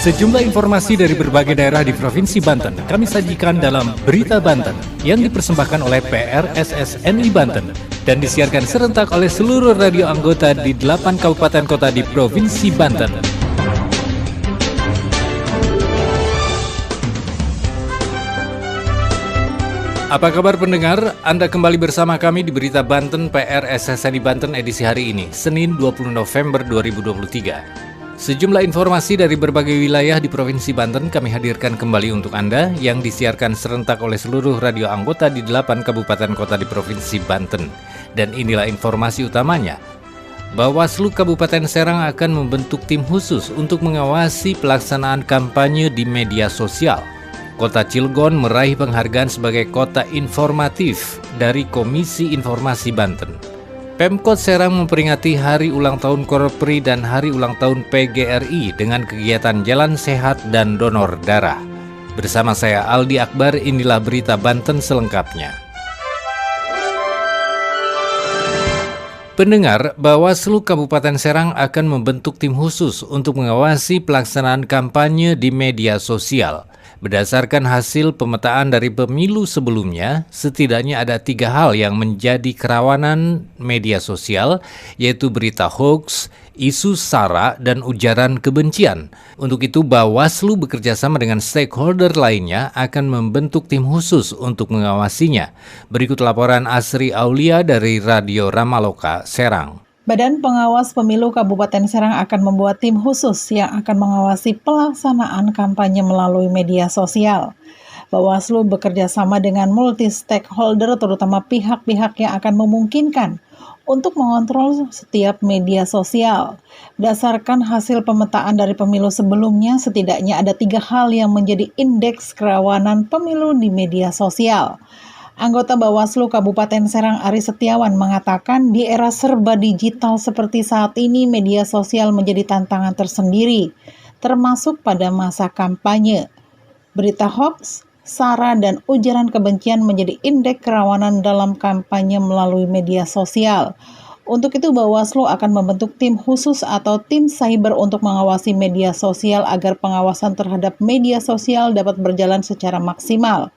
Sejumlah informasi dari berbagai daerah di Provinsi Banten kami sajikan dalam Berita Banten yang dipersembahkan oleh PRSSNI Banten dan disiarkan serentak oleh seluruh radio anggota di 8 kabupaten kota di Provinsi Banten. Apa kabar pendengar? Anda kembali bersama kami di Berita Banten PRSSNI Banten edisi hari ini, Senin 20 November 2023. Sejumlah informasi dari berbagai wilayah di Provinsi Banten kami hadirkan kembali untuk Anda yang disiarkan serentak oleh seluruh radio anggota di 8 kabupaten kota di Provinsi Banten. Dan inilah informasi utamanya. Bawaslu Kabupaten Serang akan membentuk tim khusus untuk mengawasi pelaksanaan kampanye di media sosial. Kota Cilegon meraih penghargaan sebagai kota informatif dari Komisi Informasi Banten. Pemkot Serang memperingati Hari Ulang Tahun Korpri dan Hari Ulang Tahun PGRI dengan kegiatan Jalan Sehat dan Donor Darah. Bersama saya Aldi Akbar, inilah Berita Banten selengkapnya. Pendengar, Bawaslu Kabupaten Serang akan membentuk tim khusus untuk mengawasi pelaksanaan kampanye di media sosial. Berdasarkan hasil pemetaan dari pemilu sebelumnya, setidaknya ada 3 hal yang menjadi kerawanan media sosial, yaitu berita hoax, isu sara, dan ujaran kebencian. Untuk itu, Bawaslu bekerjasama dengan stakeholder lainnya akan membentuk tim khusus untuk mengawasinya. Berikut laporan Asri Aulia dari Radio Ramaloka, Serang. Badan Pengawas Pemilu Kabupaten Serang akan membuat tim khusus yang akan mengawasi pelaksanaan kampanye melalui media sosial. Bawaslu bekerja sama dengan multi-stakeholder, terutama pihak-pihak yang akan memungkinkan untuk mengontrol setiap media sosial. Berdasarkan hasil pemetaan dari pemilu sebelumnya, setidaknya ada 3 hal yang menjadi indeks kerawanan pemilu di media sosial. Anggota Bawaslu Kabupaten Serang Ari Setiawan mengatakan di era serba digital seperti saat ini media sosial menjadi tantangan tersendiri, termasuk pada masa kampanye. Berita hoax, sara, dan ujaran kebencian menjadi indeks kerawanan dalam kampanye melalui media sosial. Untuk itu Bawaslu akan membentuk tim khusus atau tim cyber untuk mengawasi media sosial agar pengawasan terhadap media sosial dapat berjalan secara maksimal.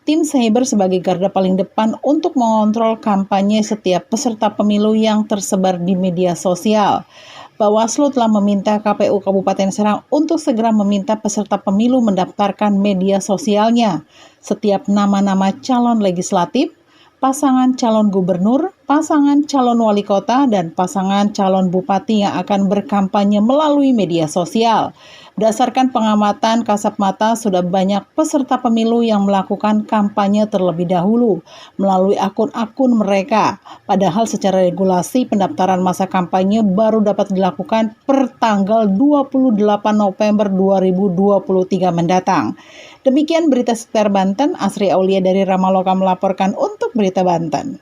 Tim cyber sebagai garda paling depan untuk mengontrol kampanye setiap peserta pemilu yang tersebar di media sosial. Bawaslu telah meminta KPU Kabupaten Serang untuk segera meminta peserta pemilu mendaftarkan media sosialnya. Setiap nama-nama calon legislatif, pasangan calon gubernur, pasangan calon wali kota, dan pasangan calon bupati yang akan berkampanye melalui media sosial. Berdasarkan pengamatan kasat mata, sudah banyak peserta pemilu yang melakukan kampanye terlebih dahulu melalui akun-akun mereka. Padahal secara regulasi pendaftaran masa kampanye baru dapat dilakukan per tanggal 28 November 2023 mendatang. Demikian berita sekitar Banten, Asri Aulia dari Ramaloka melaporkan untuk Berita Banten.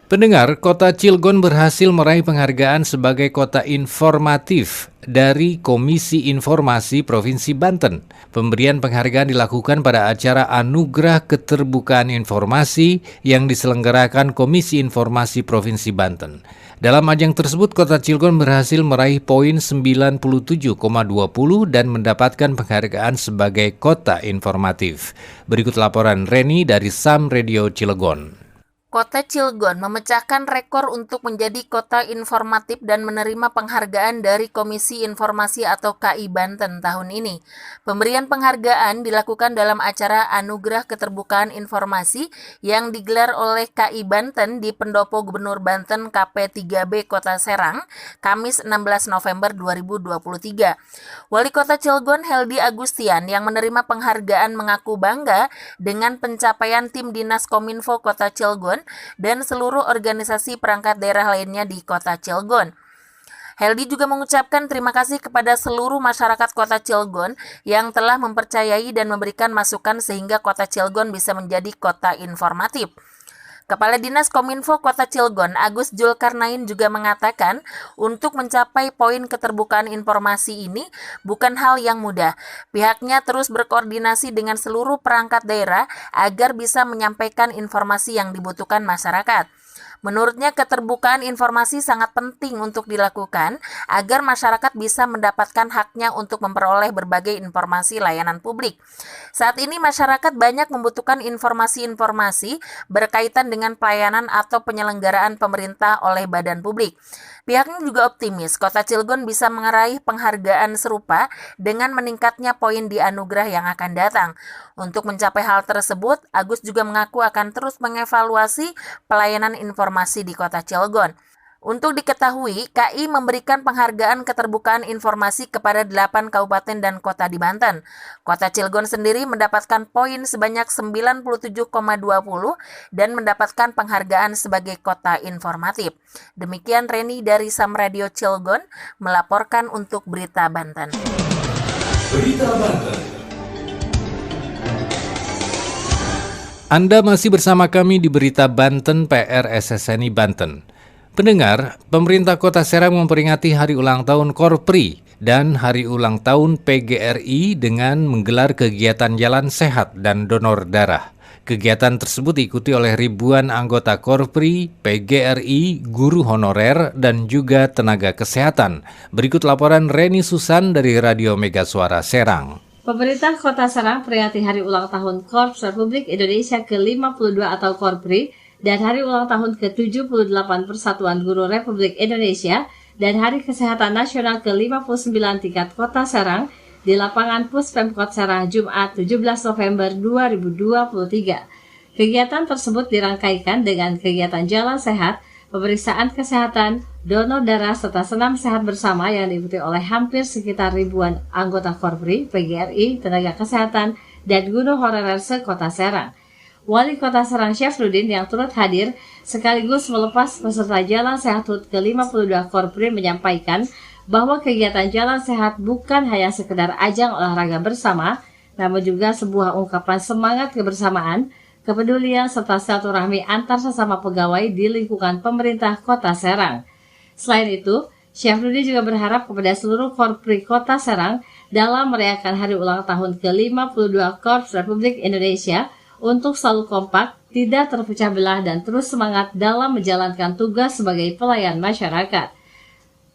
Pendengar, Kota Cilegon berhasil meraih penghargaan sebagai kota informatif dari Komisi Informasi Provinsi Banten. Pemberian penghargaan dilakukan pada acara Anugerah Keterbukaan Informasi yang diselenggarakan Komisi Informasi Provinsi Banten. Dalam ajang tersebut, Kota Cilegon berhasil meraih poin 97,20 dan mendapatkan penghargaan sebagai kota informatif. Berikut laporan Reni dari Sam Radio Cilegon. Kota Cilegon memecahkan rekor untuk menjadi kota informatif dan menerima penghargaan dari Komisi Informasi atau KI Banten tahun ini. Pemberian penghargaan dilakukan dalam acara Anugerah Keterbukaan Informasi yang digelar oleh KI Banten di Pendopo Gubernur Banten KP3B Kota Serang, Kamis 16 November 2023. Wali Kota Cilegon Heldi Agustian yang menerima penghargaan mengaku bangga dengan pencapaian tim Dinas Kominfo Kota Cilegon dan seluruh organisasi perangkat daerah lainnya di Kota Cilegon. Heldi juga mengucapkan terima kasih kepada seluruh masyarakat Kota Cilegon yang telah mempercayai dan memberikan masukan sehingga Kota Cilegon bisa menjadi kota informatif. Kepala Dinas Kominfo Kota Cilegon, Agus Julkarnain juga mengatakan untuk mencapai poin keterbukaan informasi ini bukan hal yang mudah. Pihaknya terus berkoordinasi dengan seluruh perangkat daerah agar bisa menyampaikan informasi yang dibutuhkan masyarakat. Menurutnya, keterbukaan informasi sangat penting untuk dilakukan agar masyarakat bisa mendapatkan haknya untuk memperoleh berbagai informasi layanan publik. Saat ini masyarakat banyak membutuhkan informasi-informasi berkaitan dengan pelayanan atau penyelenggaraan pemerintah oleh badan publik. Pihaknya juga optimis Kota Cilegon bisa meraih penghargaan serupa dengan meningkatnya poin di anugerah yang akan datang. Untuk mencapai hal tersebut, Agus juga mengaku akan terus mengevaluasi pelayanan informasi di Kota Cilegon. Untuk diketahui, KI memberikan penghargaan keterbukaan informasi kepada 8 kabupaten dan kota di Banten. Kota Cilegon sendiri mendapatkan poin sebanyak 97,20 dan mendapatkan penghargaan sebagai kota informatif. Demikian Reni dari Sam Radio Cilegon melaporkan untuk Berita Banten. Berita Banten. Anda masih bersama kami di Berita Banten PR SSNI Banten. Pendengar, pemerintah Kota Serang memperingati Hari Ulang Tahun Korpri dan Hari Ulang Tahun PGRI dengan menggelar kegiatan jalan sehat dan donor darah. Kegiatan tersebut diikuti oleh ribuan anggota Korpri, PGRI, guru honorer, dan juga tenaga kesehatan. Berikut laporan Reni Susan dari Radio Mega Suara Serang. Pemerintah Kota Serang peringati Hari Ulang Tahun Korps Republik Indonesia ke-52 atau Korpri dan Hari Ulang Tahun ke-78 Persatuan Guru Republik Indonesia dan Hari Kesehatan Nasional ke-59 tingkat Kota Serang di lapangan Puspemkot Serang Jumat 17 November 2023. Kegiatan tersebut dirangkaikan dengan kegiatan jalan sehat, pemeriksaan kesehatan, donor darah, serta senam sehat bersama yang diikuti oleh hampir sekitar ribuan anggota Korpri, PGRI, tenaga kesehatan, dan guru honorer se-Kota Serang. Wali Kota Serang Syafruddin yang turut hadir sekaligus melepas peserta Jalan Sehat HUT ke-52 Korpri menyampaikan bahwa kegiatan Jalan Sehat bukan hanya sekedar ajang olahraga bersama, namun juga sebuah ungkapan semangat kebersamaan, kepedulian serta silaturahmi antar sesama pegawai di lingkungan pemerintah Kota Serang. Selain itu, Syafruddin juga berharap kepada seluruh Korpri Kota Serang dalam merayakan Hari Ulang Tahun ke-52 Korps Republik Indonesia untuk selalu kompak, tidak terpecah belah, dan terus semangat dalam menjalankan tugas sebagai pelayan masyarakat.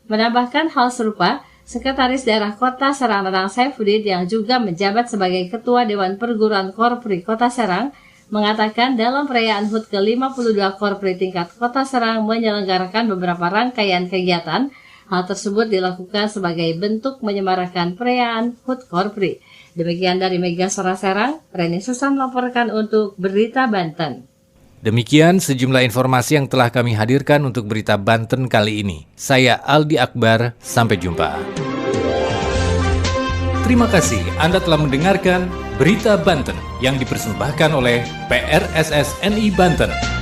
Menambahkan hal serupa, Sekretaris Daerah Kota Serang Nanang Saifuddin yang juga menjabat sebagai Ketua Dewan Perguruan Korpri Kota Serang mengatakan dalam perayaan HUT ke-52 Korpri tingkat Kota Serang menyelenggarakan beberapa rangkaian kegiatan. Hal tersebut dilakukan sebagai bentuk menyemarakan perayaan HUT Korpri. Demikian dari Mega Suara Serang, Reni Susan melaporkan untuk Berita Banten. Demikian sejumlah informasi yang telah kami hadirkan untuk Berita Banten kali ini. Saya Aldi Akbar, sampai jumpa. Terima kasih Anda telah mendengarkan Berita Banten yang dipersembahkan oleh PRSSNI Banten.